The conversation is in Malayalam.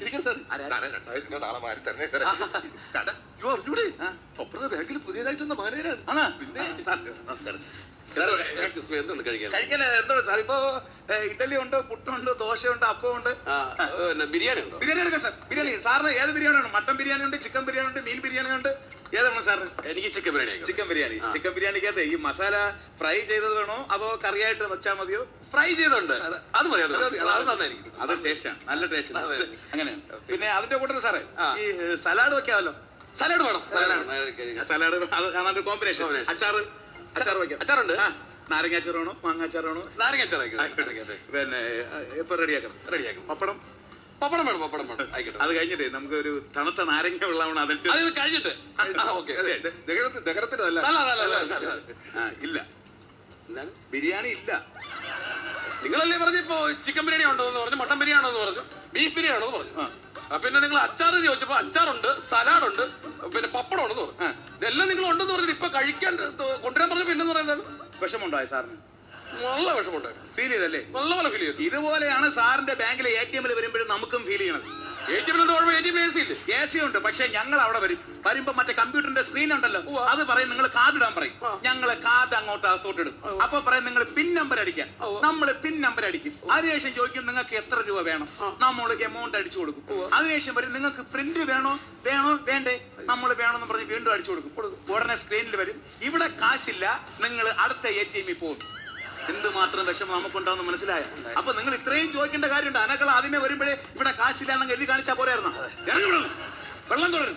ഇരിക്കാം സാർ. നാളെ 2000 രൂപ നാളെ മാറി തരണേ സാറേ. ചേട്ടാ യോ അറിഞ്ഞൂടെ, അപ്പുറത്തെ ബാങ്കിൽ പുതിയതായിട്ട് വന്ന മാനേജരാണ്. പിന്നെ നമസ്കാരം. എന്തുണ്ട് കഴിക്കാൻ? കഴിക്കാൻ എന്താണ് സാർ? ഇപ്പൊ ഇഡലി ഉണ്ട്, പുട്ടുണ്ട്, ദോശയുണ്ട്, അപ്പമുണ്ട്. ബിരിയാണി ഉണ്ടോ? ബിരിയാണി എടുക്കാം സാർ. ബിരിയാണി സാറിന് ഏത് ബിരിയാണി ഉണ്ട്? മട്ടൻ ബിരിയാണി ഉണ്ട്, ചിക്കൻ ബിരിയാണി ഉണ്ട്, മീൻ ബിരിയാണി ഉണ്ട്. ഏതാണ് സാറിന്? എനിക്ക് chicken biryani. Chicken biryani. Chicken ബിരിയാണിക്കകത്ത് ഈ മസാല ഫ്രൈ ചെയ്തത് വേണോ അതോ കറിയായിട്ട് വെച്ചാൽ മതിയോ? ഫ്രൈ ചെയ്തുണ്ട്, അത് പറയാം. അത് നന്നായിരിക്കും. അത് ടേസ്റ്റാണ്, നല്ല ടേസ്റ്റ്. അങ്ങനെയാണ്. പിന്നെ അതിന്റെ കൂട്ടത്തിൽ സാറേ ഈ സലാഡ് വെക്കാമല്ലോ. സലാഡ് വേണം. സലാഡ് അത് കാണാൻ കോമ്പിനേഷൻ. അച്ചാറ് വെക്കാം. അച്ചാറുണ്ട്. നാരങ്ങാച്ചാർ വേണോ മാങ്ങാച്ചാറാണോ? നാരങ്ങാച്ചാർ. പിന്നെ ഇപ്പൊ റെഡിയാക്കാം. പപ്പടം വേണം. ആയിക്കോട്ടെ. അത് കഴിഞ്ഞിട്ട് നമുക്ക് ഒരു തണുത്ത നാരങ്ങ വെള്ളമാണ് അതിട്ട്. അത് കഴിഞ്ഞിട്ട് ഇല്ല, ബിരിയാണി ഇല്ല. നിങ്ങളല്ലേ പറഞ്ഞു ഇപ്പൊ ചിക്കൻ ബിരിയാണി ഉണ്ടോ എന്ന് പറഞ്ഞു, മട്ടൻ ബിരിയാണി എന്ന് പറഞ്ഞു, ബീഫ് ബിരിയാണി ആണോ എന്ന് പറഞ്ഞു. പിന്നെ നിങ്ങൾ അച്ചാർ ചോദിച്ചപ്പോ അച്ചാറുണ്ട്, സലാഡുണ്ട്, പിന്നെ പപ്പടം ഉണ്ടെന്ന് പറഞ്ഞു. ഇതെല്ലാം നിങ്ങൾ ഉണ്ടെന്ന് പറഞ്ഞിട്ട് ഇപ്പൊ കഴിക്കാൻ കൊണ്ടുവരാൻ പറഞ്ഞു. പിന്നെന്ന് പറയുന്നത് വിഷമുണ്ടായി സാറിന്? നല്ല വിഷമുണ്ടായി. ഫീൽ ചെയ്തല്ലേ? നല്ലപോലെ ഫീൽ ചെയ്തു. ഇതുപോലെയാണ് സാറിന്റെ ബാങ്കിലെ ATM വരുമ്പോഴും നമുക്കും ഫീൽ ചെയ്യണത്. AC ഉണ്ട്, പക്ഷെ ഞങ്ങൾ അവിടെ വരുമ്പോ മറ്റേ കമ്പ്യൂട്ടറിന്റെ സ്ക്രീൻ ഉണ്ടല്ലോ, അത് പറയും നിങ്ങൾ കാർഡ് ഇടാൻ പറയും. ഞങ്ങള് കാർഡ് അങ്ങോട്ട് അകത്തോട്ട് ഇടും. അപ്പൊ പറയും നിങ്ങൾ പിൻ നമ്പർ അടിക്കാൻ. നമ്മൾ പിൻ നമ്പർ അടിക്കും. അതിനുശേഷം ചോദിക്കും നിങ്ങൾക്ക് എത്ര രൂപ വേണം. നമ്മൾ എമൗണ്ട് അടിച്ചു കൊടുക്കും. അതിനുശേഷം പറയും നിങ്ങൾക്ക് പ്രിന്റ് വേണോ വേണ്ടേ. നമ്മൾ വേണമെന്ന് പറഞ്ഞ് വീണ്ടും അടിച്ചു കൊടുക്കും. ഉടനെ സ്ക്രീനിൽ വരും ഇവിടെ കാശില്ല, നിങ്ങൾ അടുത്ത ATM പോകും. എന്തുമാത്രം വിഷമം നമുക്കുണ്ടാവുന്ന മനസ്സിലായ. അപ്പൊ നിങ്ങൾ ഇത്രയും ചോദിക്കേണ്ട കാര്യമുണ്ട്. അനക്കൾ ആദ്യമേ വരുമ്പോഴേ ഇവിടെ കാശില്ല എന്നങ്ങ് എഴുതി കാണിച്ചാൽ പോരായിരുന്നോ? വെള്ളം തുടരും.